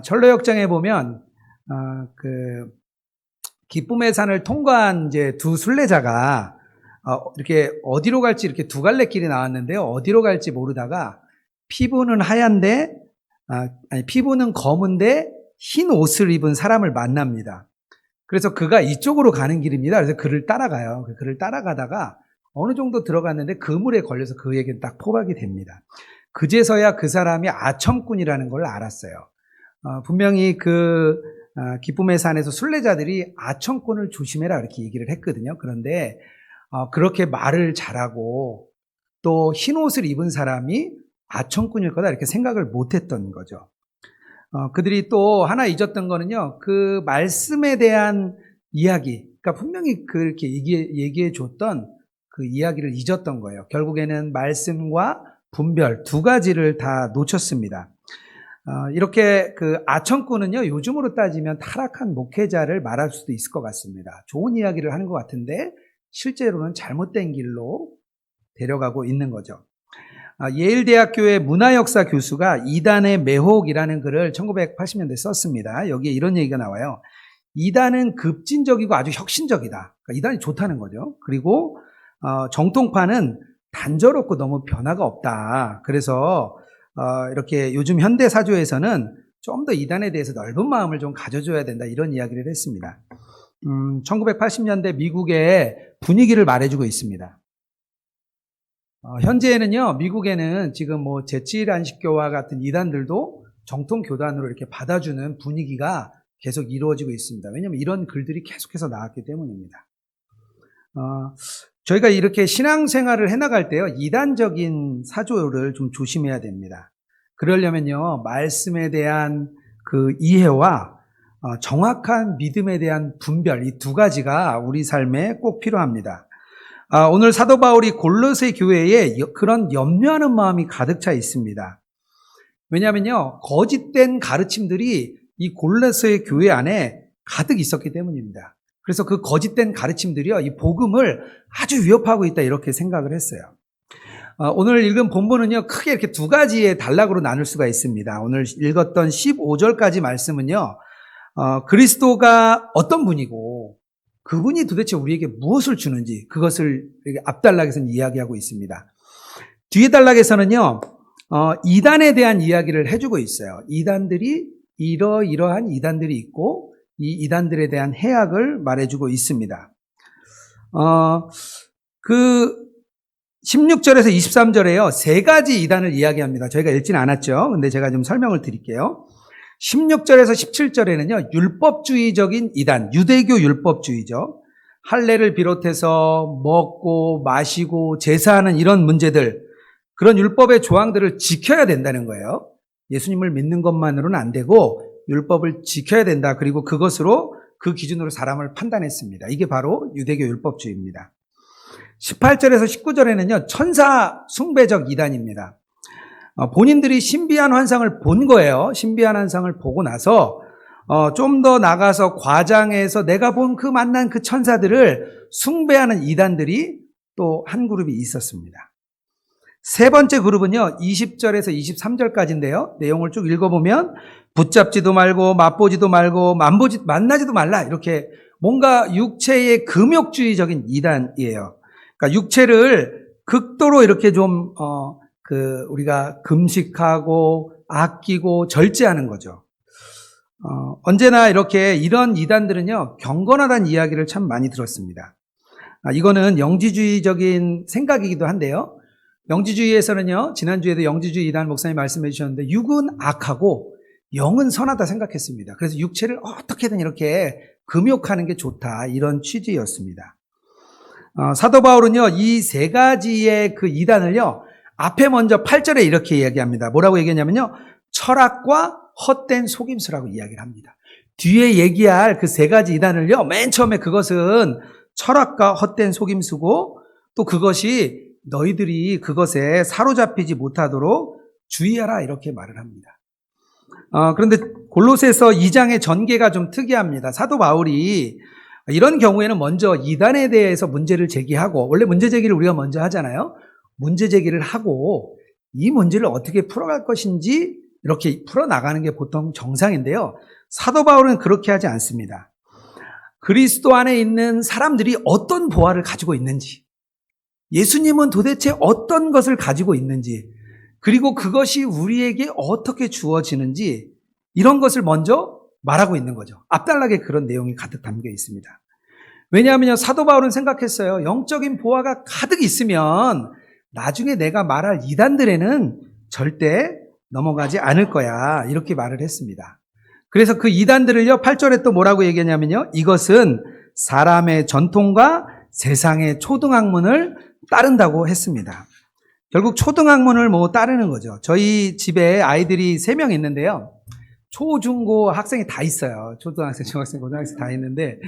철로역정에 보면 기쁨의 산을 통과한 이제 두 순례자가 이렇게 어디로 갈지 이렇게 두 갈래 길이 나왔는데요. 어디로 갈지 모르다가 피부는 하얀데 피부는 검은데 흰 옷을 입은 사람을 만납니다. 그래서 그가 이쪽으로 가는 길입니다. 그래서 그를 따라가요. 그를 따라가다가 어느 정도 들어갔는데 그물에 걸려서 그에게 딱 포박이 됩니다. 그제서야 그 사람이 아첨꾼이라는 걸 알았어요. 분명히 기쁨의 산에서 순례자들이 아첨꾼을 조심해라 이렇게 얘기를 했거든요. 그런데 그렇게 말을 잘하고 또 흰 옷을 입은 사람이 아첨꾼일 거다 이렇게 생각을 못했던 거죠. 그들이 또 하나 잊었던 거는요, 그 말씀에 대한 이야기, 그러니까 분명히 그렇게 얘기해 줬던 그 이야기를 잊었던 거예요. 결국에는 말씀과 분별 두 가지를 다 놓쳤습니다. 이렇게 아첨꾼은요, 요즘으로 따지면 타락한 목회자를 말할 수도 있을 것 같습니다. 좋은 이야기를 하는 것 같은데 실제로는 잘못된 길로 데려가고 있는 거죠. 예일대학교의 문화역사 교수가 이단의 매혹이라는 글을 1980년대에 썼습니다. 여기에 이런 얘기가 나와요. 이단은 급진적이고 아주 혁신적이다. 그러니까 이단이 좋다는 거죠. 그리고 정통파는 단조롭고 너무 변화가 없다. 그래서 이렇게 요즘 현대 사조에서는 좀 더 이단에 대해서 넓은 마음을 좀 가져줘야 된다. 이런 이야기를 했습니다. 1980년대 미국의 분위기를 말해주고 있습니다. 현재는요, 미국에는 지금 제7안식교와 같은 이단들도 정통 교단으로 이렇게 받아주는 분위기가 계속 이루어지고 있습니다. 왜냐하면 이런 글들이 계속해서 나왔기 때문입니다. 저희가 이렇게 신앙생활을 해나갈 때요, 이단적인 사조를 좀 조심해야 됩니다. 그러려면요, 말씀에 대한 그 이해와 정확한 믿음에 대한 분별, 이 두 가지가 우리 삶에 꼭 필요합니다. 오늘 사도 바울이 골로새 교회에 그런 염려하는 마음이 가득 차 있습니다. 왜냐하면요, 거짓된 가르침들이 이 골로새 교회 안에 가득 있었기 때문입니다. 그래서 그 거짓된 가르침들이요, 이 복음을 아주 위협하고 있다 이렇게 생각을 했어요. 오늘 읽은 본문은요, 크게 이렇게 두 가지의 단락으로 나눌 수가 있습니다. 오늘 읽었던 15절까지 말씀은요, 그리스도가 어떤 분이고 그분이 도대체 우리에게 무엇을 주는지 그것을 앞단락에서는 이야기하고 있습니다. 뒤에 단락에서는요, 이단에 대한 이야기를 해주고 있어요. 이단들이 이러이러한 이단들이 있고 이 이단들에 대한 해악을 말해주고 있습니다. 16절에서 23절에요, 세 가지 이단을 이야기합니다. 저희가 읽지는 않았죠. 근데 제가 좀 설명을 드릴게요. 16절에서 17절에는요, 율법주의적인 이단, 유대교 율법주의죠. 할례를 비롯해서 먹고 마시고 제사하는 이런 문제들, 그런 율법의 조항들을 지켜야 된다는 거예요. 예수님을 믿는 것만으로는 안 되고 율법을 지켜야 된다. 그리고 그것으로 그 기준으로 사람을 판단했습니다. 이게 바로 유대교 율법주의입니다. 18절에서 19절에는요, 천사 숭배적 이단입니다. 본인들이 신비한 환상을 본 거예요. 신비한 환상을 보고 나서 좀 더 나가서 과장해서 내가 본 만난 그 천사들을 숭배하는 이단들이 또 한 그룹이 있었습니다. 세 번째 그룹은요, 20절에서 23절까지인데요. 내용을 쭉 읽어보면 붙잡지도 말고 맛보지도 말고 만나지도 말라, 이렇게 뭔가 육체의 금욕주의적인 이단이에요. 그러니까 육체를 극도로 이렇게 좀 우리가 금식하고 아끼고 절제하는 거죠. 언제나 이렇게 이런 이단들은요, 경건하다는 이야기를 참 많이 들었습니다. 이거는 영지주의적인 생각이기도 한데요. 영지주의에서는요, 지난주에도 영지주의 이단 목사님 말씀해 주셨는데, 육은 악하고 영은 선하다 생각했습니다. 그래서 육체를 어떻게든 이렇게 금욕하는 게 좋다, 이런 취지였습니다. 사도 바울은요, 이 세 가지의 그 이단을요, 앞에 먼저 8절에 이렇게 이야기합니다. 뭐라고 얘기하냐면요, 철학과 헛된 속임수라고 이야기를 합니다. 뒤에 얘기할 그 세 가지 이단을요, 맨 처음에 그것은 철학과 헛된 속임수고, 또 그것이 너희들이 그것에 사로잡히지 못하도록 주의하라, 이렇게 말을 합니다. 그런데 골로새서 2장의 전개가 좀 특이합니다. 사도 바울이 이런 경우에는 먼저 이단에 대해서 문제를 제기하고, 원래 문제 제기를 우리가 먼저 하잖아요. 문제 제기를 하고 이 문제를 어떻게 풀어갈 것인지 이렇게 풀어나가는 게 보통 정상인데요. 사도 바울은 그렇게 하지 않습니다. 그리스도 안에 있는 사람들이 어떤 보화를 가지고 있는지, 예수님은 도대체 어떤 것을 가지고 있는지, 그리고 그것이 우리에게 어떻게 주어지는지, 이런 것을 먼저 말하고 있는 거죠. 앞달락에 그런 내용이 가득 담겨 있습니다. 왜냐하면 사도 바울은 생각했어요. 영적인 보화가 가득 있으면 나중에 내가 말할 이단들에는 절대 넘어가지 않을 거야. 이렇게 말을 했습니다. 그래서 그 이단들을요, 8절에 또 뭐라고 얘기하냐면요. 이것은 사람의 전통과 세상의 초등학문을 따른다고 했습니다. 결국 초등학문을 따르는 거죠. 저희 집에 아이들이 3명 있는데요. 초, 중, 고 학생이 다 있어요. 초등학생, 중학생, 고등학생 다 있는데,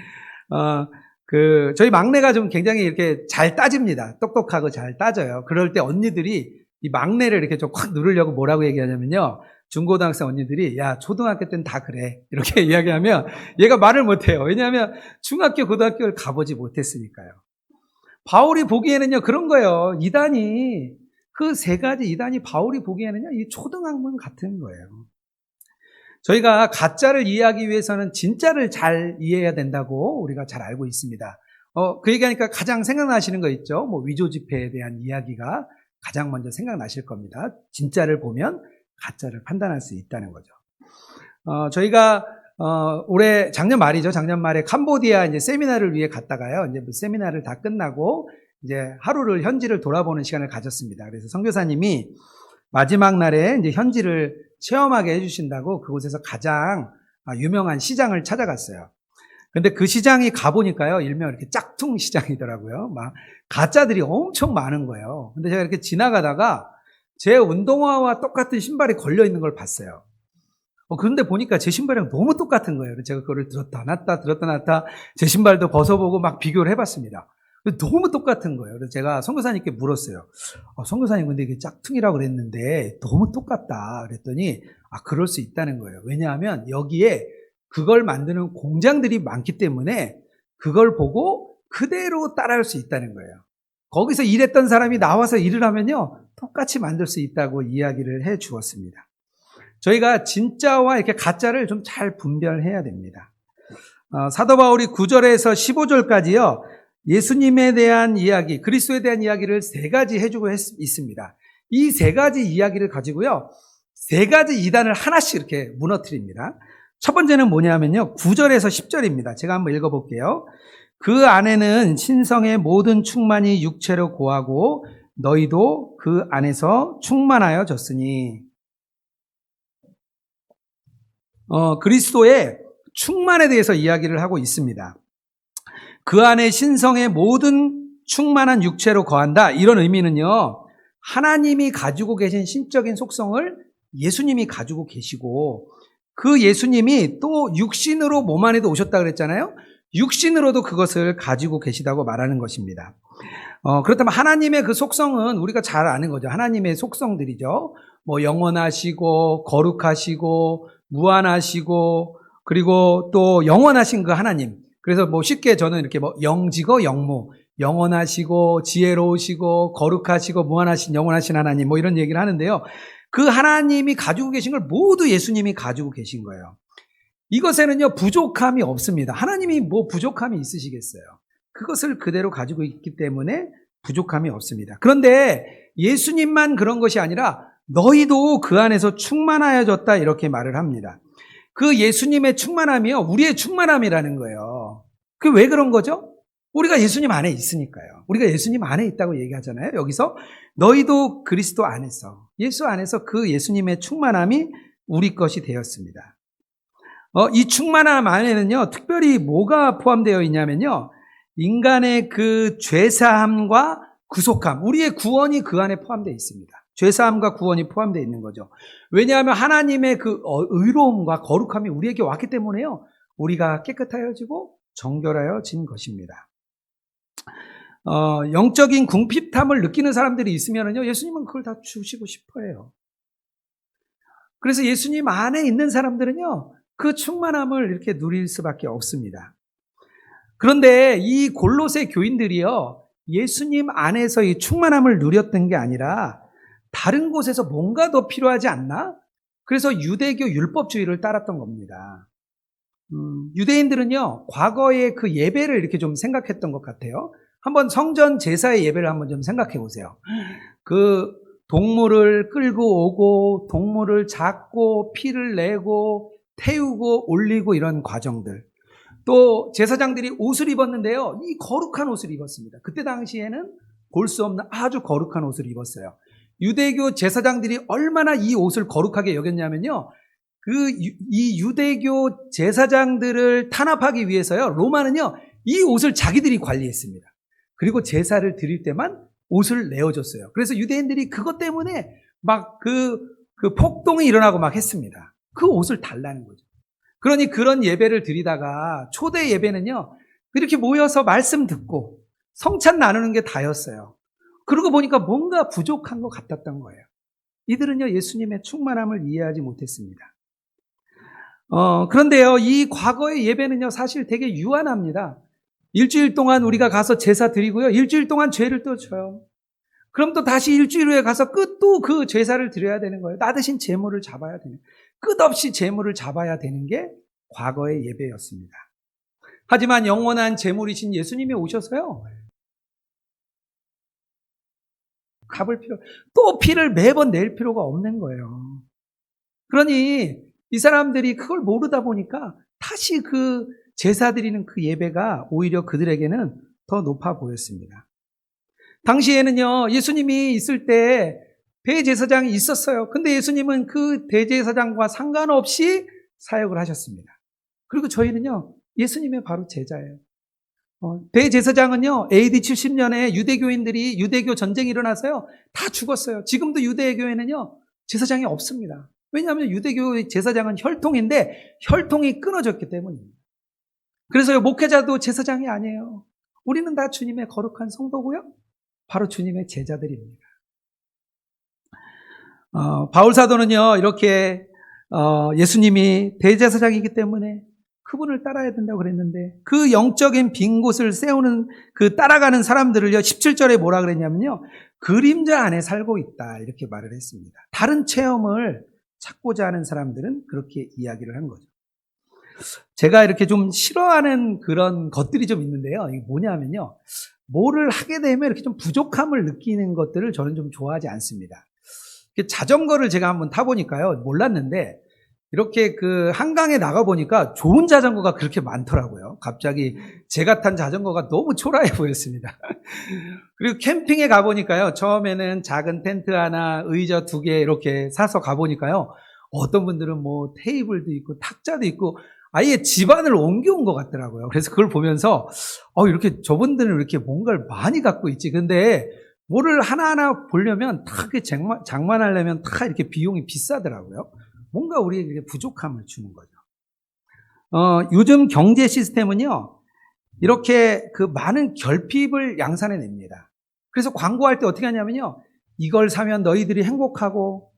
저희 막내가 좀 굉장히 이렇게 잘 따집니다. 똑똑하고 잘 따져요. 그럴 때 언니들이 이 막내를 이렇게 좀 확 누르려고 뭐라고 얘기하냐면요. 중고등학생 언니들이, 야, 초등학교 때는 다 그래. 이렇게 이야기하면 얘가 말을 못해요. 왜냐하면 중학교, 고등학교를 가보지 못했으니까요. 바울이 보기에는요, 그런 거예요. 이단이, 그 3가지 이단이 바울이 보기에는요, 이 초등학문 같은 거예요. 저희가 가짜를 이해하기 위해서는 진짜를 잘 이해해야 된다고 우리가 잘 알고 있습니다. 그 얘기하니까 가장 생각나시는 거 있죠? 위조 지폐에 대한 이야기가 가장 먼저 생각나실 겁니다. 진짜를 보면 가짜를 판단할 수 있다는 거죠. 저희가 작년 말이죠. 작년 말에 캄보디아 이제 세미나를 위해 갔다가요. 이제 세미나를 다 끝나고 이제 하루를 현지를 돌아보는 시간을 가졌습니다. 그래서 선교사님이 마지막 날에 이제 현지를 체험하게 해주신다고 그곳에서 가장 유명한 시장을 찾아갔어요. 근데 그 시장이 가보니까요, 일명 이렇게 짝퉁 시장이더라고요. 막 가짜들이 엄청 많은 거예요. 근데 제가 이렇게 지나가다가 제 운동화와 똑같은 신발이 걸려 있는 걸 봤어요. 그런데 보니까 제 신발이랑 너무 똑같은 거예요. 그래서 제가 그거를 들었다 놨다 제 신발도 벗어보고 막 비교를 해봤습니다. 너무 똑같은 거예요. 그래서 제가 선교사님께 물었어요. 선교사님, 근데 이게 짝퉁이라고 그랬는데 너무 똑같다. 그랬더니, 그럴 수 있다는 거예요. 왜냐하면 여기에 그걸 만드는 공장들이 많기 때문에 그걸 보고 그대로 따라할 수 있다는 거예요. 거기서 일했던 사람이 나와서 일을 하면요, 똑같이 만들 수 있다고 이야기를 해 주었습니다. 저희가 진짜와 이렇게 가짜를 좀 잘 분별해야 됩니다. 사도 바울이 9절에서 15절까지요, 예수님에 대한 이야기, 그리스도에 대한 이야기를 3가지 해주고 있습니다. 이 3가지 이야기를 가지고요, 3가지 이단을 하나씩 이렇게 무너뜨립니다. 첫 번째는 뭐냐면요, 9절에서 10절입니다. 제가 한번 읽어볼게요. 그 안에는 신성의 모든 충만이 육체로 고하고 너희도 그 안에서 충만하여 졌으니. 그리스도의 충만에 대해서 이야기를 하고 있습니다. 그 안에 신성의 모든 충만한 육체로 거한다. 이런 의미는요, 하나님이 가지고 계신 신적인 속성을 예수님이 가지고 계시고, 그 예수님이 또 육신으로 몸 안에도 오셨다 그랬잖아요. 육신으로도 그것을 가지고 계시다고 말하는 것입니다. 그렇다면 하나님의 그 속성은 우리가 잘 아는 거죠. 하나님의 속성들이죠. 영원하시고 거룩하시고 무한하시고 그리고 또 영원하신 그 하나님. 그래서 쉽게 저는 이렇게 영지고 영무, 영원하시고 지혜로우시고 거룩하시고 무한하신 영원하신 하나님 이런 얘기를 하는데요. 그 하나님이 가지고 계신 걸 모두 예수님이 가지고 계신 거예요. 이것에는요, 부족함이 없습니다. 하나님이 부족함이 있으시겠어요? 그것을 그대로 가지고 있기 때문에 부족함이 없습니다. 그런데 예수님만 그런 것이 아니라 너희도 그 안에서 충만하여졌다 이렇게 말을 합니다. 그 예수님의 충만함이요, 우리의 충만함이라는 거예요. 그게 왜 그런 거죠? 우리가 예수님 안에 있으니까요. 우리가 예수님 안에 있다고 얘기하잖아요. 여기서 너희도 그리스도 안에서, 예수 안에서 그 예수님의 충만함이 우리 것이 되었습니다. 이 충만함 안에는요, 특별히 뭐가 포함되어 있냐면요, 인간의 그 죄사함과 구속함, 우리의 구원이 그 안에 포함되어 있습니다. 죄사함과 구원이 포함되어 있는 거죠. 왜냐하면 하나님의 그 의로움과 거룩함이 우리에게 왔기 때문에요, 우리가 깨끗하여지고 정결하여진 것입니다. 영적인 궁핍함을 느끼는 사람들이 있으면요, 예수님은 그걸 다 주시고 싶어 해요. 그래서 예수님 안에 있는 사람들은요, 그 충만함을 이렇게 누릴 수밖에 없습니다. 그런데 이 골로새 교인들이요, 예수님 안에서 이 충만함을 누렸던 게 아니라 다른 곳에서 뭔가 더 필요하지 않나? 그래서 유대교 율법주의를 따랐던 겁니다. 유대인들은요, 과거의 그 예배를 이렇게 좀 생각했던 것 같아요. 한번 성전 제사의 예배를 한번 좀 생각해 보세요. 그 동물을 끌고 오고, 동물을 잡고, 피를 내고, 태우고, 올리고 이런 과정들. 또 제사장들이 옷을 입었는데요. 이 거룩한 옷을 입었습니다. 그때 당시에는 볼 수 없는 아주 거룩한 옷을 입었어요. 유대교 제사장들이 얼마나 이 옷을 거룩하게 여겼냐면요. 이 유대교 제사장들을 탄압하기 위해서요. 로마는요. 이 옷을 자기들이 관리했습니다. 그리고 제사를 드릴 때만 옷을 내어줬어요. 그래서 유대인들이 그것 때문에 막 그 폭동이 일어나고 막 했습니다. 그 옷을 달라는 거죠. 그러니 그런 예배를 드리다가 초대 예배는요. 이렇게 모여서 말씀 듣고 성찬 나누는 게 다였어요. 그러고 보니까 뭔가 부족한 것 같았던 거예요. 이들은요, 예수님의 충만함을 이해하지 못했습니다. 그런데요, 이 과거의 예배는요, 사실 되게 유한합니다. 일주일 동안 우리가 가서 제사 드리고요, 일주일 동안 죄를 또 져요. 그럼 또 다시 일주일 후에 가서 또 그 제사를 드려야 되는 거예요. 나 대신 제물을 잡아야 되는, 끝없이 제물을 잡아야 되는 게 과거의 예배였습니다. 하지만 영원한 제물이신 예수님이 오셔서요, 또 피를 매번 낼 필요가 없는 거예요. 그러니 이 사람들이 그걸 모르다 보니까 다시 그 제사 드리는 그 예배가 오히려 그들에게는 더 높아 보였습니다. 당시에는요, 예수님이 있을 때 대제사장이 있었어요. 근데 예수님은 그 대제사장과 상관없이 사역을 하셨습니다. 그리고 저희는요, 예수님의 바로 제자예요. 대제사장은요, AD 70년에 유대교인들이 유대교 전쟁이 일어나서요, 다 죽었어요. 지금도 유대교회는요, 제사장이 없습니다. 왜냐하면 유대교 제사장은 혈통인데 혈통이 끊어졌기 때문입니다. 그래서요, 목회자도 제사장이 아니에요. 우리는 다 주님의 거룩한 성도고요, 바로 주님의 제자들입니다. 바울 사도는요, 이렇게 예수님이 대제사장이기 때문에 그분을 따라야 된다고 그랬는데, 그 영적인 빈 곳을 세우는 그 따라가는 사람들을요, 17절에 뭐라 그랬냐면요, 그림자 안에 살고 있다, 이렇게 말을 했습니다. 다른 체험을 찾고자 하는 사람들은 그렇게 이야기를 한 거죠. 제가 이렇게 좀 싫어하는 그런 것들이 좀 있는데요. 이게 뭐냐면요, 뭐를 하게 되면 이렇게 좀 부족함을 느끼는 것들을 저는 좀 좋아하지 않습니다. 자전거를 제가 한번 타보니까요, 몰랐는데 이렇게 그 한강에 나가보니까 좋은 자전거가 그렇게 많더라고요. 갑자기 제가 탄 자전거가 너무 초라해 보였습니다. 그리고 캠핑에 가보니까요, 처음에는 작은 텐트 하나, 의자 2개 이렇게 사서 가보니까요, 어떤 분들은 뭐 테이블도 있고 탁자도 있고 아예 집안을 옮겨온 것 같더라고요. 그래서 그걸 보면서 이렇게 저분들은 이렇게 뭔가를 많이 갖고 있지. 근데 뭐를 하나하나 보려면 다 이렇게 장만하려면 다 이렇게 비용이 비싸더라고요. 뭔가 우리에게 부족함을 주는 거죠. 요즘 경제 시스템은요, 이렇게 그 많은 결핍을 양산해 냅니다. 그래서 광고할 때 어떻게 하냐면요, 이걸 사면 너희들이 행복하고,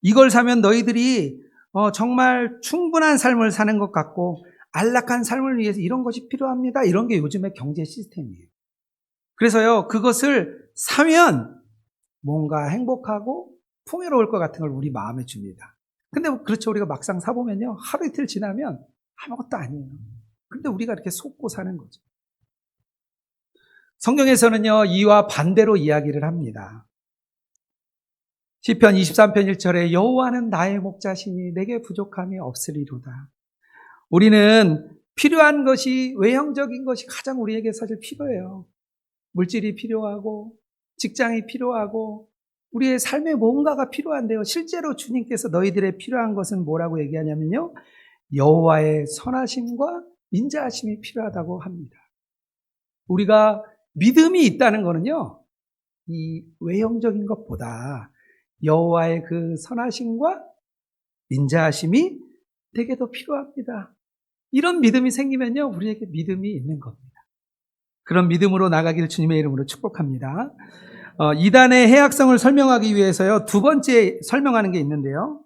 이걸 사면 너희들이 정말 충분한 삶을 사는 것 같고, 안락한 삶을 위해서 이런 것이 필요합니다. 이런 게 요즘의 경제 시스템이에요. 그래서요, 그것을 사면 뭔가 행복하고 풍요로울 것 같은 걸 우리 마음에 줍니다. 근데 그렇죠. 우리가 막상 사보면요, 하루 이틀 지나면 아무것도 아니에요. 근데 우리가 이렇게 속고 사는 거죠. 성경에서는요, 이와 반대로 이야기를 합니다. 시편 23편 1절에 여호와는 나의 목자시니 내게 부족함이 없으리로다. 우리는 필요한 것이, 외형적인 것이 가장 우리에게 사실 필요해요. 물질이 필요하고 직장이 필요하고 우리의 삶에 뭔가가 필요한데요, 실제로 주님께서 너희들의 필요한 것은 뭐라고 얘기하냐면요, 여호와의 선하심과 인자하심이 필요하다고 합니다. 우리가 믿음이 있다는 거는요, 이 외형적인 것보다 여호와의 그 선하심과 인자하심이 되게 더 필요합니다. 이런 믿음이 생기면요, 우리에게 믿음이 있는 겁니다. 그런 믿음으로 나가기를 주님의 이름으로 축복합니다. 이단의 해악성을 설명하기 위해서요, 두 번째 설명하는 게 있는데요,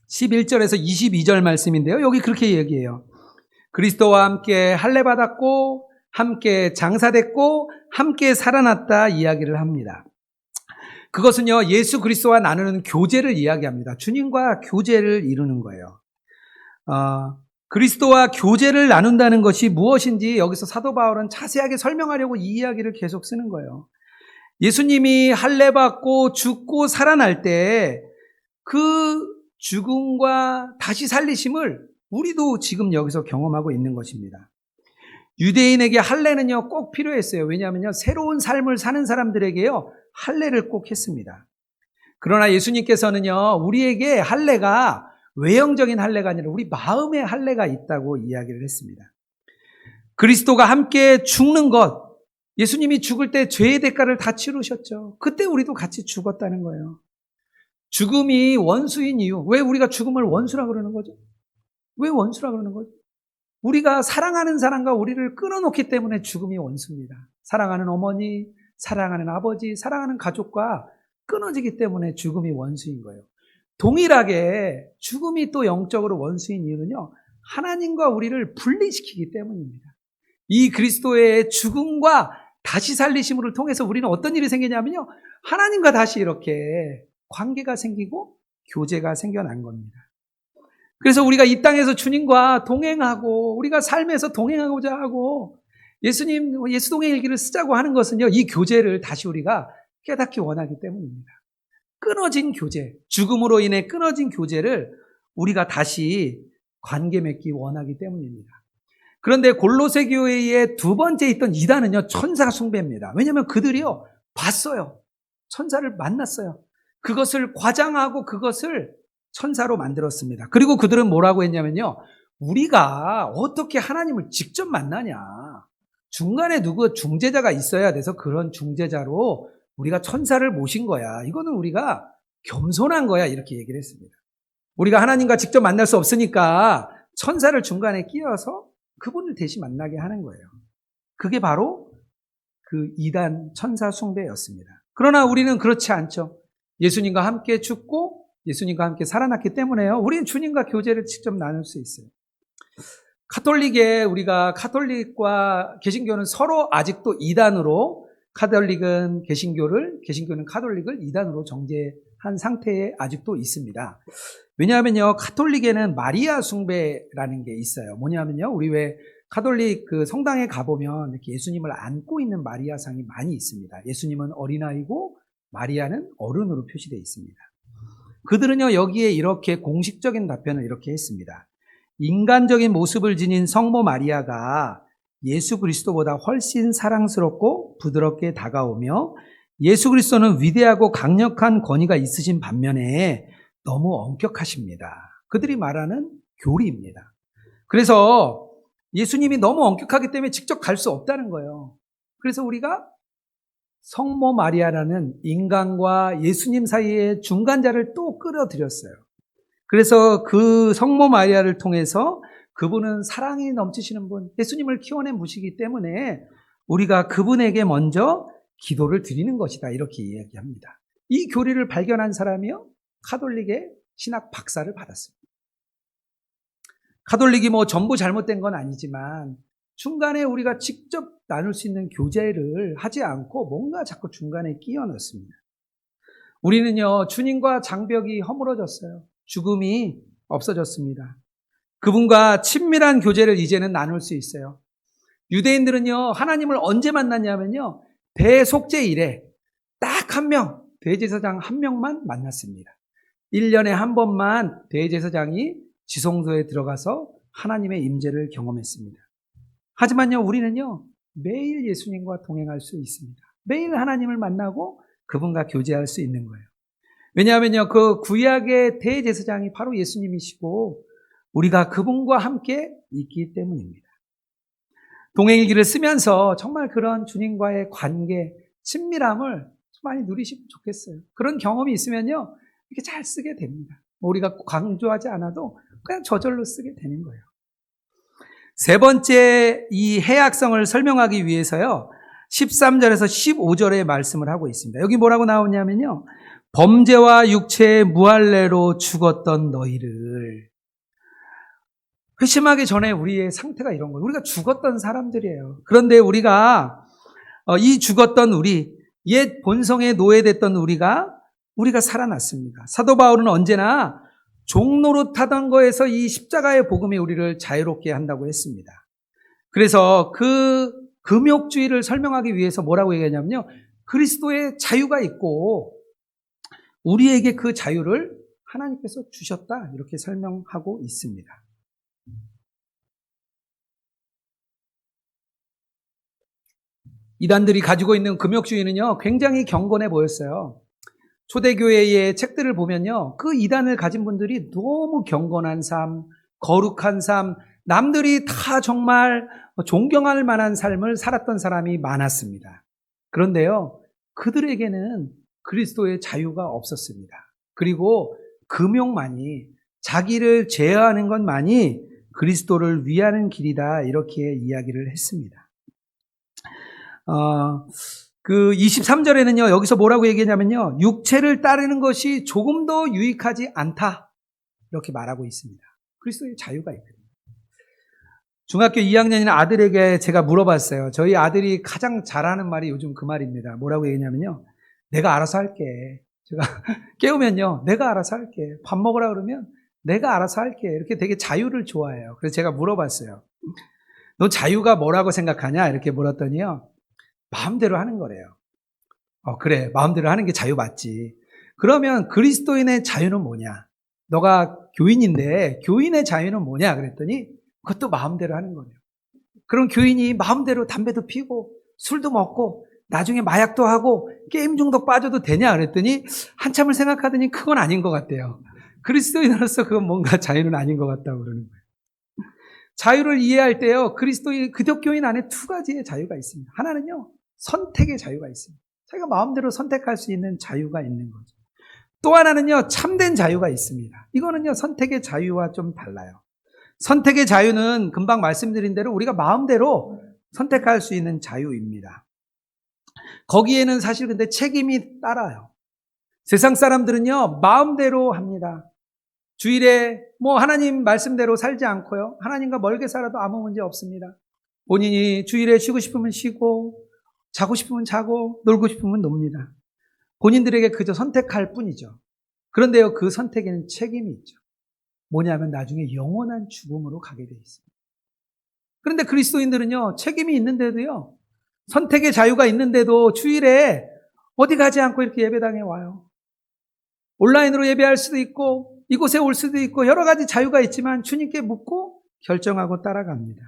11절에서 22절 말씀인데요, 여기 그렇게 얘기해요. 그리스도와 함께 할례받았고 함께 장사됐고 함께 살아났다 이야기를 합니다. 그것은요, 예수 그리스도와 나누는 교제를 이야기합니다. 주님과 교제를 이루는 거예요. 그리스도와 교제를 나눈다는 것이 무엇인지 여기서 사도 바울은 자세하게 설명하려고 이 이야기를 계속 쓰는 거예요. 예수님이 할례받고 죽고 살아날 때 그 죽음과 다시 살리심을 우리도 지금 여기서 경험하고 있는 것입니다. 유대인에게 할례는요 꼭 필요했어요. 왜냐하면요 새로운 삶을 사는 사람들에게요 할례를 꼭 했습니다. 그러나 예수님께서는요 우리에게 할례가 외형적인 할례가 아니라 우리 마음의 할례가 있다고 이야기를 했습니다. 그리스도가 함께 죽는 것, 예수님이 죽을 때 죄의 대가를 다 치르셨죠. 그때 우리도 같이 죽었다는 거예요. 죽음이 원수인 이유, 왜 우리가 죽음을 원수라 그러는 거죠? 왜 원수라 그러는 거죠? 우리가 사랑하는 사람과 우리를 끊어놓기 때문에 죽음이 원수입니다. 사랑하는 어머니, 사랑하는 아버지, 사랑하는 가족과 끊어지기 때문에 죽음이 원수인 거예요. 동일하게 죽음이 또 영적으로 원수인 이유는요, 하나님과 우리를 분리시키기 때문입니다. 이 그리스도의 죽음과 다시 살리심을 통해서 우리는 어떤 일이 생기냐면요, 하나님과 다시 이렇게 관계가 생기고 교제가 생겨난 겁니다. 그래서 우리가 이 땅에서 주님과 동행하고 우리가 삶에서 동행하고자 하고 예수 동행 일기를 쓰자고 하는 것은요, 이 교제를 다시 우리가 깨닫기 원하기 때문입니다. 끊어진 교제, 죽음으로 인해 끊어진 교제를 우리가 다시 관계 맺기 원하기 때문입니다. 그런데 골로새 교회의 두 번째 있던 이단은요, 천사 숭배입니다. 왜냐하면 그들이요, 봤어요. 천사를 만났어요. 그것을 과장하고 그것을 천사로 만들었습니다. 그리고 그들은 뭐라고 했냐면요, 우리가 어떻게 하나님을 직접 만나냐. 중간에 누구 중재자가 있어야 돼서 그런 중재자로 우리가 천사를 모신 거야. 이거는 우리가 겸손한 거야. 이렇게 얘기를 했습니다. 우리가 하나님과 직접 만날 수 없으니까 천사를 중간에 끼워서 그분을 대신 만나게 하는 거예요. 그게 바로 그 이단 천사 숭배였습니다. 그러나 우리는 그렇지 않죠. 예수님과 함께 죽고 예수님과 함께 살아났기 때문에요. 우리는 주님과 교제를 직접 나눌 수 있어요. 우리가 카톨릭과 개신교는 서로 아직도 이단으로, 카톨릭은 개신교는 카톨릭을 이단으로 정죄한 상태에 아직도 있습니다. 왜냐하면요, 카톨릭에는 마리아 숭배라는 게 있어요. 뭐냐면요, 우리 왜 카톨릭 그 성당에 가보면 이렇게 예수님을 안고 있는 마리아상이 많이 있습니다. 예수님은 어린아이고 마리아는 어른으로 표시되어 있습니다. 그들은요, 여기에 이렇게 공식적인 답변을 이렇게 했습니다. 인간적인 모습을 지닌 성모 마리아가 예수 그리스도보다 훨씬 사랑스럽고 부드럽게 다가오며 예수 그리스도는 위대하고 강력한 권위가 있으신 반면에 너무 엄격하십니다. 그들이 말하는 교리입니다. 그래서 예수님이 너무 엄격하기 때문에 직접 갈 수 없다는 거예요. 그래서 우리가 성모 마리아라는 인간과 예수님 사이의 중간자를 또 끌어들였어요. 그래서 그 성모 마리아를 통해서 그분은 사랑이 넘치시는 분, 예수님을 키워낸 분이기 때문에 우리가 그분에게 먼저 기도를 드리는 것이다. 이렇게 이야기합니다. 이 교리를 발견한 사람이요, 카톨릭의 신학 박사를 받았습니다. 카톨릭이 전부 잘못된 건 아니지만 중간에 우리가 직접 나눌 수 있는 교제를 하지 않고 뭔가 자꾸 중간에 끼워 넣습니다. 우리는요, 주님과 장벽이 허물어졌어요. 죽음이 없어졌습니다. 그분과 친밀한 교제를 이제는 나눌 수 있어요. 유대인들은요, 하나님을 언제 만났냐면요, 대속죄 이래 딱 한 명, 대제사장 한 명만 만났습니다. 1년에 한 번만 대제사장이 지성소에 들어가서 하나님의 임재를 경험했습니다. 하지만요, 우리는요, 매일 예수님과 동행할 수 있습니다. 매일 하나님을 만나고 그분과 교제할 수 있는 거예요. 왜냐하면요, 그 구약의 대제사장이 바로 예수님이시고 우리가 그분과 함께 있기 때문입니다. 동행일기를 쓰면서 정말 그런 주님과의 관계, 친밀함을 많이 누리시면 좋겠어요. 그런 경험이 있으면요, 이렇게 잘 쓰게 됩니다. 우리가 강조하지 않아도 그냥 저절로 쓰게 되는 거예요. 세 번째, 이 해악성을 설명하기 위해서요, 13절에서 15절의 말씀을 하고 있습니다. 여기 뭐라고 나오냐면요, 범죄와 육체의 무할례로 죽었던 너희를. 회심하기 전에 우리의 상태가 이런 거예요. 우리가 죽었던 사람들이에요. 그런데 우리가 이 죽었던 우리, 옛 본성에 노예됐던 우리가 살아났습니다. 사도 바울은 언제나 종노릇하던 거에서 이 십자가의 복음이 우리를 자유롭게 한다고 했습니다. 그래서 그 금욕주의를 설명하기 위해서 뭐라고 얘기하냐면요. 그리스도의 자유가 있고 우리에게 그 자유를 하나님께서 주셨다. 이렇게 설명하고 있습니다. 이단들이 가지고 있는 금욕주의는요, 굉장히 경건해 보였어요. 초대교회의 책들을 보면요, 그 이단을 가진 분들이 너무 경건한 삶, 거룩한 삶, 남들이 다 정말 존경할 만한 삶을 살았던 사람이 많았습니다. 그런데요, 그들에게는 그리스도의 자유가 없었습니다. 그리고 금욕만이, 자기를 제어하는 것만이 그리스도를 위하는 길이다, 이렇게 이야기를 했습니다. 그 23절에는요, 여기서 뭐라고 얘기하냐면요, 육체를 따르는 것이 조금 더 유익하지 않다. 이렇게 말하고 있습니다. 그리스도의 자유가 있거든요. 중학교 2학년인 아들에게 제가 물어봤어요. 저희 아들이 가장 잘하는 말이 요즘 그 말입니다. 뭐라고 얘기하냐면요, 내가 알아서 할게. 제가 깨우면요, 내가 알아서 할게. 밥 먹으라 그러면 내가 알아서 할게. 이렇게 되게 자유를 좋아해요. 그래서 제가 물어봤어요. 너 자유가 뭐라고 생각하냐? 이렇게 물었더니요, 마음대로 하는 거래요. 그래, 마음대로 하는 게 자유 맞지. 그러면 그리스도인의 자유는 뭐냐? 너가 교인인데 교인의 자유는 뭐냐? 그랬더니 그것도 마음대로 하는 거예요. 그럼 교인이 마음대로 담배도 피고 술도 먹고 나중에 마약도 하고 게임 중독 빠져도 되냐? 그랬더니 한참을 생각하더니 그건 아닌 것 같대요. 그리스도인으로서 그건 뭔가 자유는 아닌 것 같다고 그러는 거예요. 자유를 이해할 때요, 그리스도인 기독교인 안에 두 가지의 자유가 있습니다. 하나는요, 선택의 자유가 있습니다. 자기가 마음대로 선택할 수 있는 자유가 있는 거죠. 또 하나는요, 참된 자유가 있습니다. 이거는요, 선택의 자유와 좀 달라요. 선택의 자유는 금방 말씀드린 대로 우리가 마음대로 선택할 수 있는 자유입니다. 거기에는 사실 근데 책임이 따라요. 세상 사람들은요, 마음대로 합니다. 주일에 하나님 말씀대로 살지 않고요, 하나님과 멀게 살아도 아무 문제 없습니다. 본인이 주일에 쉬고 싶으면 쉬고 자고 싶으면 자고 놀고 싶으면 놉니다. 본인들에게 그저 선택할 뿐이죠. 그런데요, 그 선택에는 책임이 있죠. 뭐냐면 나중에 영원한 죽음으로 가게 돼 있습니다. 그런데 그리스도인들은요, 책임이 있는데도요, 선택의 자유가 있는데도 주일에 어디 가지 않고 이렇게 예배당에 와요. 온라인으로 예배할 수도 있고 이곳에 올 수도 있고 여러 가지 자유가 있지만 주님께 묻고 결정하고 따라갑니다.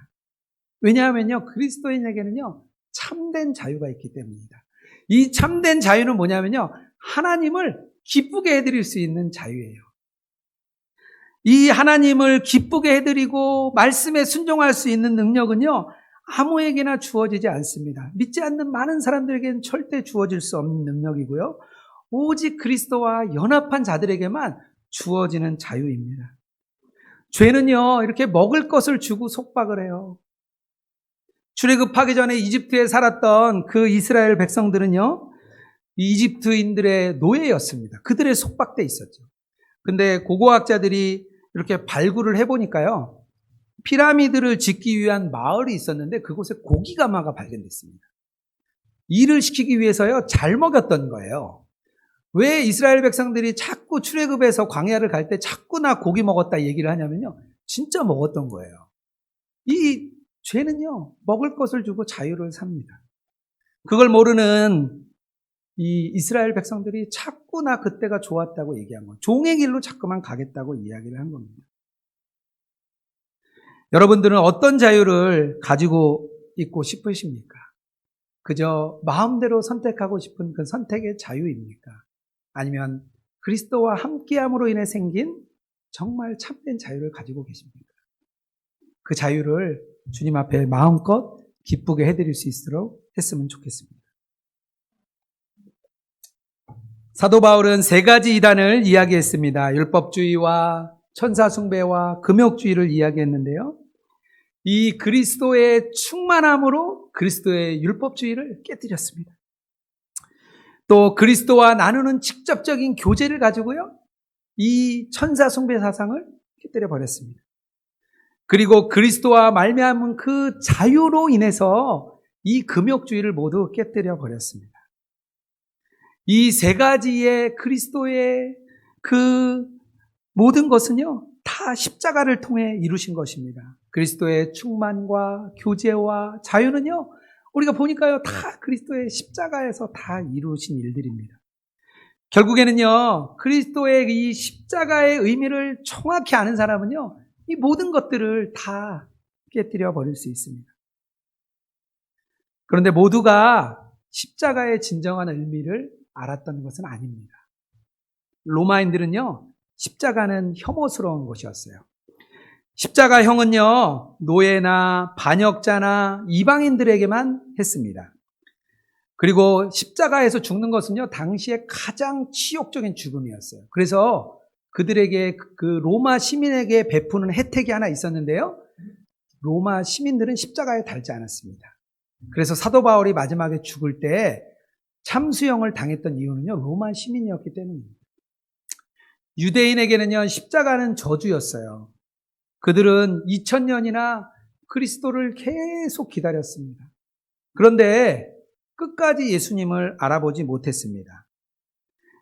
왜냐하면요, 그리스도인에게는요, 참된 자유가 있기 때문입니다. 이 참된 자유는 뭐냐면요, 하나님을 기쁘게 해드릴 수 있는 자유예요. 이 하나님을 기쁘게 해드리고 말씀에 순종할 수 있는 능력은요, 아무에게나 주어지지 않습니다. 믿지 않는 많은 사람들에게는 절대 주어질 수 없는 능력이고요, 오직 그리스도와 연합한 자들에게만 주어지는 자유입니다. 죄는요, 이렇게 먹을 것을 주고 속박을 해요. 출애굽하기 전에 이집트에 살았던 그 이스라엘 백성들은요, 이집트인들의 노예였습니다. 그들의 속박돼 있었죠. 근데 고고학자들이 이렇게 발굴을 해보니까요, 피라미드를 짓기 위한 마을이 있었는데 그곳에 고기가마가 발견됐습니다. 일을 시키기 위해서요, 잘 먹였던 거예요. 왜 이스라엘 백성들이 자꾸 출애굽해서 광야를 갈 때 자꾸나 고기 먹었다 얘기를 하냐면요, 진짜 먹었던 거예요. 이 죄는요, 먹을 것을 주고 자유를 삽니다. 그걸 모르는 이 이스라엘 백성들이 자꾸나 그때가 좋았다고 얘기한 거예요. 종의 길로 자꾸만 가겠다고 이야기를 한 겁니다. 여러분들은 어떤 자유를 가지고 있고 싶으십니까? 그저 마음대로 선택하고 싶은 그 선택의 자유입니까? 아니면 그리스도와 함께함으로 인해 생긴 정말 참된 자유를 가지고 계십니까? 그 자유를 주님 앞에 마음껏 기쁘게 해드릴 수 있도록 했으면 좋겠습니다. 사도 바울은 세 가지 이단을 이야기했습니다. 율법주의와 천사숭배와 금욕주의를 이야기했는데요, 이 그리스도의 충만함으로 그리스도의 율법주의를 깨뜨렸습니다. 또 그리스도와 나누는 직접적인 교제를 가지고요, 이 천사숭배 사상을 깨뜨려 버렸습니다. 그리고 그리스도와 말미암은 그 자유로 인해서 이 금욕주의를 모두 깨뜨려 버렸습니다. 이 세 가지의 그리스도의 그 모든 것은요, 다 십자가를 통해 이루신 것입니다. 그리스도의 충만과 교제와 자유는요, 우리가 보니까요, 다 그리스도의 십자가에서 다 이루신 일들입니다. 결국에는요, 그리스도의 이 십자가의 의미를 정확히 아는 사람은요, 이 모든 것들을 다 깨뜨려 버릴 수 있습니다. 그런데 모두가 십자가의 진정한 의미를 알았던 것은 아닙니다. 로마인들은요, 십자가는 혐오스러운 것이었어요. 십자가형은요, 노예나 반역자나 이방인들에게만 했습니다. 그리고 십자가에서 죽는 것은요, 당시에 가장 치욕적인 죽음이었어요. 그래서 그들에게, 그 로마 시민에게 베푸는 혜택이 하나 있었는데요, 로마 시민들은 십자가에 달지 않았습니다. 그래서 사도 바울이 마지막에 죽을 때 참수형을 당했던 이유는요, 로마 시민이었기 때문입니다. 유대인에게는요, 십자가는 저주였어요. 그들은 2000년이나 그리스도를 계속 기다렸습니다. 그런데 끝까지 예수님을 알아보지 못했습니다.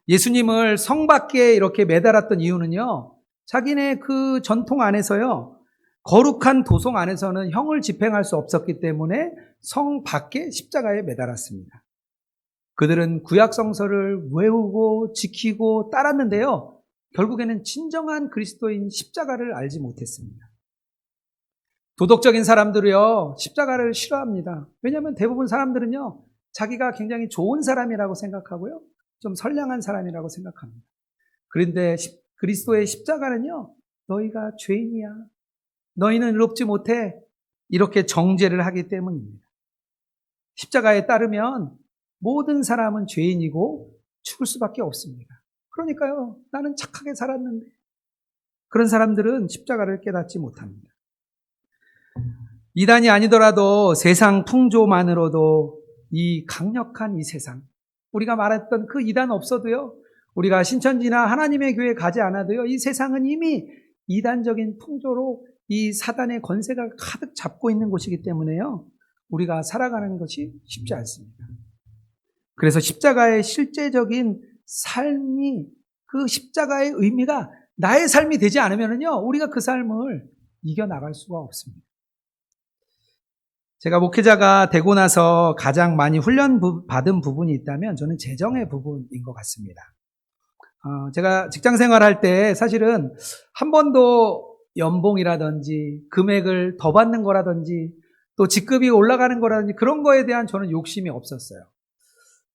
예수님을 성 밖에 이렇게 매달았던 이유는요, 자기네 그 전통 안에서요, 거룩한 도성 안에서는 형을 집행할 수 없었기 때문에 성 밖에 십자가에 매달았습니다. 그들은 구약 성서를 외우고 지키고 따랐는데요, 결국에는 진정한 그리스도인 십자가를 알지 못했습니다. 도덕적인 사람들이요, 십자가를 싫어합니다. 왜냐하면 대부분 사람들은요, 자기가 굉장히 좋은 사람이라고 생각하고요, 좀 선량한 사람이라고 생각합니다. 그런데 그리스도의 십자가는요, 너희가 죄인이야, 너희는 의롭지 못해, 이렇게 정죄를 하기 때문입니다. 십자가에 따르면 모든 사람은 죄인이고 죽을 수밖에 없습니다. 그러니까요, 나는 착하게 살았는데, 그런 사람들은 십자가를 깨닫지 못합니다. 이단이 아니더라도 세상 풍조만으로도 이 강력한 이 세상, 우리가 말했던 그 이단 없어도요, 우리가 신천지나 하나님의 교회 가지 않아도요, 이 세상은 이미 이단적인 풍조로 이 사단의 권세가 가득 잡고 있는 곳이기 때문에요, 우리가 살아가는 것이 쉽지 않습니다. 그래서 십자가의 실제적인 삶이, 그 십자가의 의미가 나의 삶이 되지 않으면요, 우리가 그 삶을 이겨나갈 수가 없습니다. 제가 목회자가 되고 나서 가장 많이 훈련받은 부분이 있다면 저는 재정의 부분인 것 같습니다. 제가 직장 생활할 때 사실은 한 번도 연봉이라든지 금액을 더 받는 거라든지 또 직급이 올라가는 거라든지 그런 거에 대한 저는 욕심이 없었어요.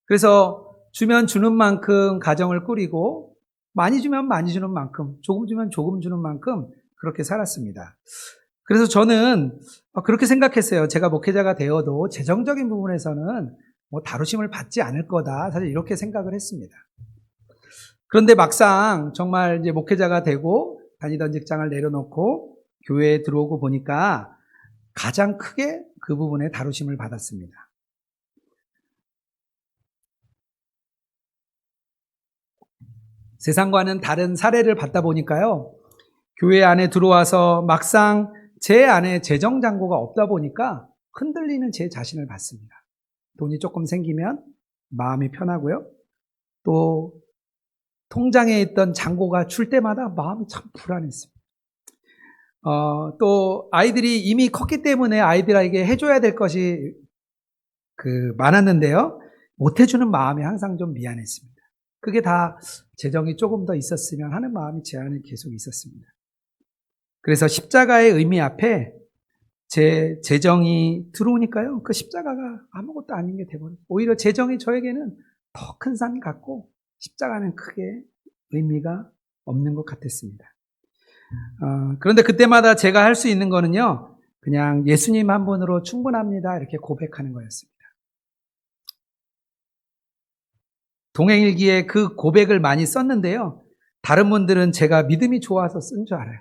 그래서 주면 주는 만큼 가정을 꾸리고 많이 주면 많이 주는 만큼, 조금 주면 조금 주는 만큼 그렇게 살았습니다. 그래서 저는 그렇게 생각했어요. 제가 목회자가 되어도 재정적인 부분에서는 다루심을 받지 않을 거다, 사실 이렇게 생각을 했습니다. 그런데 막상 정말 이제 목회자가 되고 다니던 직장을 내려놓고 교회에 들어오고 보니까 가장 크게 그 부분에 다루심을 받았습니다. 세상과는 다른 사례를 받다 보니까요, 교회 안에 들어와서 막상 제 안에 재정 잔고가 없다 보니까 흔들리는 제 자신을 봤습니다. 돈이 조금 생기면 마음이 편하고요, 또 통장에 있던 잔고가 줄 때마다 마음이 참 불안했습니다. 또 아이들이 이미 컸기 때문에 아이들에게 해줘야 될 것이 많았는데요, 못 해주는 마음이 항상 좀 미안했습니다. 그게 다 재정이 조금 더 있었으면 하는 마음이 제 안에 계속 있었습니다. 그래서 십자가의 의미 앞에 제 재정이 들어오니까요, 그 십자가가 아무것도 아닌 게 돼버려요. 오히려 재정이 저에게는 더 큰 산 같고 십자가는 크게 의미가 없는 것 같았습니다. 그런데 그때마다 제가 할 수 있는 거는요, 그냥 예수님 한 분으로 충분합니다, 이렇게 고백하는 거였습니다. 동행일기에 그 고백을 많이 썼는데요, 다른 분들은 제가 믿음이 좋아서 쓴 줄 알아요.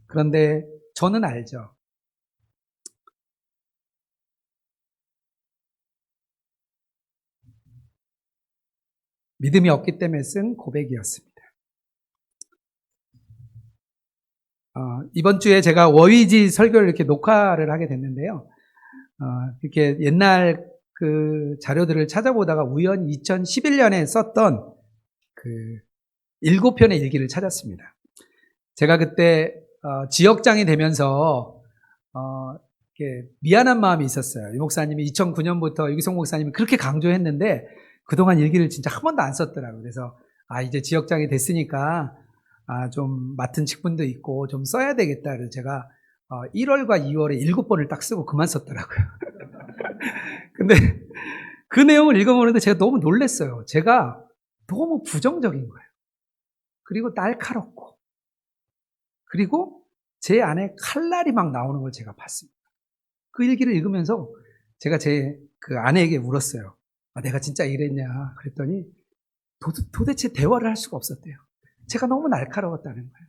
그런데 저는 알죠. 믿음이 없기 때문에 쓴 고백이었습니다. 이번 주에 제가 워위지 설교를 이렇게 녹화를 하게 됐는데요, 이렇게 옛날 그 자료들을 찾아보다가 우연히 2011년에 썼던 그 7편의 일기를 찾았습니다. 제가 그때 지역장이 되면서 이렇게 미안한 마음이 있었어요. 유 목사님이 2009년부터 유기성 목사님이 그렇게 강조했는데 그동안 일기를 진짜 한 번도 안 썼더라고요. 그래서 이제 지역장이 됐으니까 좀 맡은 직분도 있고 좀 써야 되겠다. 그래서 제가 1월과 2월에 7번을 딱 쓰고 그만 썼더라고요. 근데 그 내용을 읽어보는데 제가 너무 놀랐어요. 제가 너무 부정적인 거예요. 그리고 날카롭고, 그리고 제 안에 칼날이 막 나오는 걸 제가 봤습니다. 그 일기를 읽으면서 제가 제 그 아내에게 물었어요. 내가 진짜 이랬냐? 그랬더니 도대체 대화를 할 수가 없었대요. 제가 너무 날카로웠다는 거예요.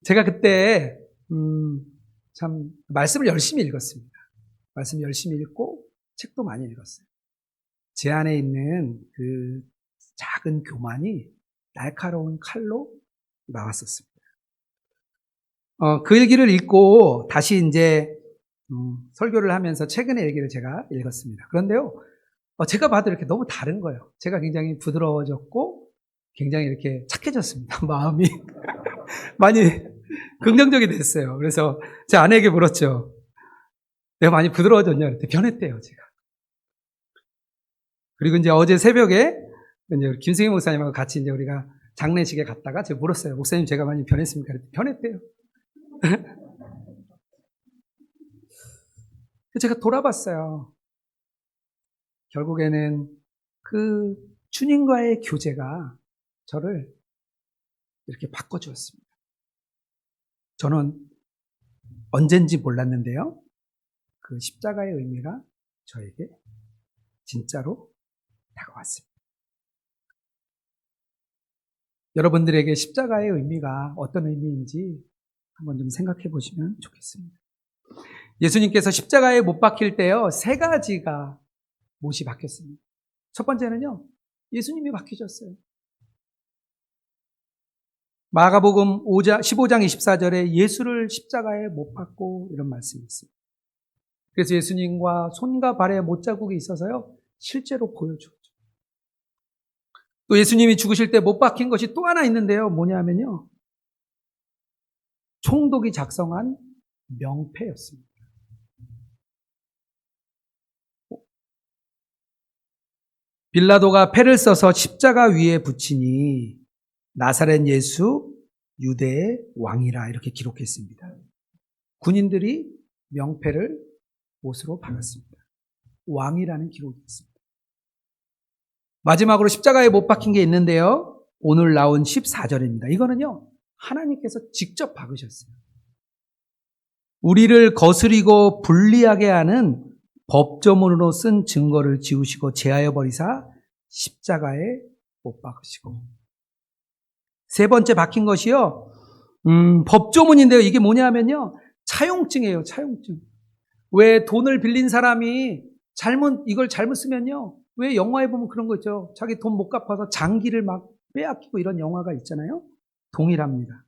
제가 그때 참 말씀을 열심히 읽었습니다. 말씀 열심히 읽고 책도 많이 읽었어요. 제 안에 있는 그 작은 교만이 날카로운 칼로 나왔었습니다. 그 일기를 읽고 다시 이제 설교를 하면서 최근의 일기를 제가 읽었습니다. 그런데요, 제가 봐도 이렇게 너무 다른 거예요. 제가 굉장히 부드러워졌고 굉장히 이렇게 착해졌습니다. 마음이 많이 긍정적이 됐어요. 그래서 제 아내에게 물었죠. 내가 많이 부드러워졌냐? 그랬더니 변했대요, 제가. 그리고 이제 어제 새벽에 이제 김승희 목사님하고 같이 이제 우리가 장례식에 갔다가 제가 물었어요. 목사님, 제가 많이 변했습니까? 그랬더니 변했대요. 제가 돌아봤어요. 결국에는 그 주님과의 교제가 저를 이렇게 바꿔주었습니다. 저는 언젠지 몰랐는데요. 그 십자가의 의미가 저에게 진짜로 다가왔습니다. 여러분들에게 십자가의 의미가 어떤 의미인지 한번 좀 생각해 보시면 좋겠습니다. 예수님께서 십자가에 못 박힐 때요, 3가지가 못이 박혔습니다. 첫 번째는요, 예수님이 박히셨어요. 마가복음 15장 24절에 예수를 십자가에 못 박고 이런 말씀이 있습니다. 그래서 예수님과 손과 발에 못자국이 있어서요, 실제로 보여주었죠. 또 예수님이 죽으실 때 못 박힌 것이 또 하나 있는데요. 뭐냐면요, 총독이 작성한 명패였습니다. 빌라도가 패를 써서 십자가 위에 붙이니 나사렛 예수 유대의 왕이라 이렇게 기록했습니다. 군인들이 명패를 옷으로 박았습니다. 왕이라는 기록이 있습니다. 마지막으로 십자가에 못 박힌 게 있는데요. 오늘 나온 14절입니다. 이거는요, 하나님께서 직접 박으셨어요. 우리를 거스리고 불리하게 하는 법조문으로 쓴 증거를 지우시고 제하여 버리사 십자가에 못 박으시고. 3번째 박힌 것이요, 법조문인데요. 이게 뭐냐면요, 차용증이에요. 차용증. 왜 돈을 빌린 사람이 이걸 잘못 쓰면요, 왜 영화에 보면 그런 거 있죠. 자기 돈 못 갚아서 장기를 막 빼앗기고 이런 영화가 있잖아요. 동일합니다.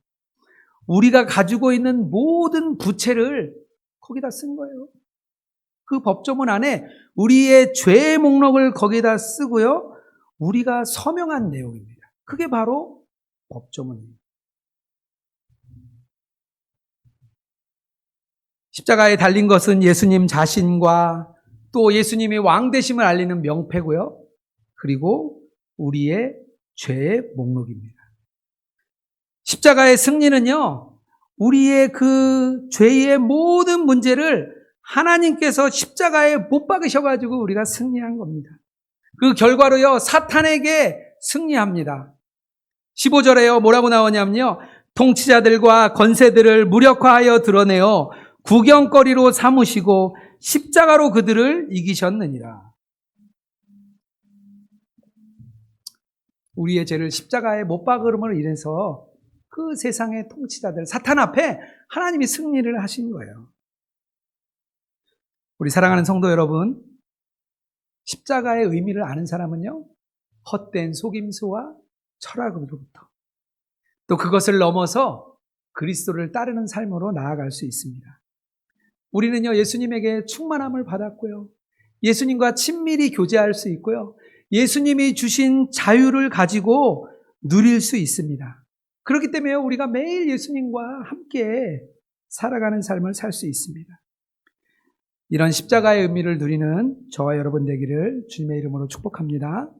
우리가 가지고 있는 모든 부채를 거기다 쓴 거예요. 그 법조문 안에 우리의 죄의 목록을 거기다 쓰고요, 우리가 서명한 내용입니다. 그게 바로 법조문입니다. 십자가에 달린 것은 예수님 자신과 또 예수님의 왕되심을 알리는 명패고요, 그리고 우리의 죄의 목록입니다. 십자가의 승리는요, 우리의 그 죄의 모든 문제를 하나님께서 십자가에 못 박으셔가지고 우리가 승리한 겁니다. 그 결과로요, 사탄에게 승리합니다. 15절에요, 뭐라고 나오냐면요, 통치자들과 권세들을 무력화하여 드러내어 구경거리로 삼으시고 십자가로 그들을 이기셨느니라. 우리의 죄를 십자가에 못 박음으로 인해서 그 세상의 통치자들, 사탄 앞에 하나님이 승리를 하신 거예요. 우리 사랑하는 성도 여러분, 십자가의 의미를 아는 사람은요, 헛된 속임수와 철학으로부터 또 그것을 넘어서 그리스도를 따르는 삶으로 나아갈 수 있습니다. 우리는요, 예수님에게 충만함을 받았고요. 예수님과 친밀히 교제할 수 있고요. 예수님이 주신 자유를 가지고 누릴 수 있습니다. 그렇기 때문에 우리가 매일 예수님과 함께 살아가는 삶을 살 수 있습니다. 이런 십자가의 의미를 누리는 저와 여러분 되기를 주님의 이름으로 축복합니다.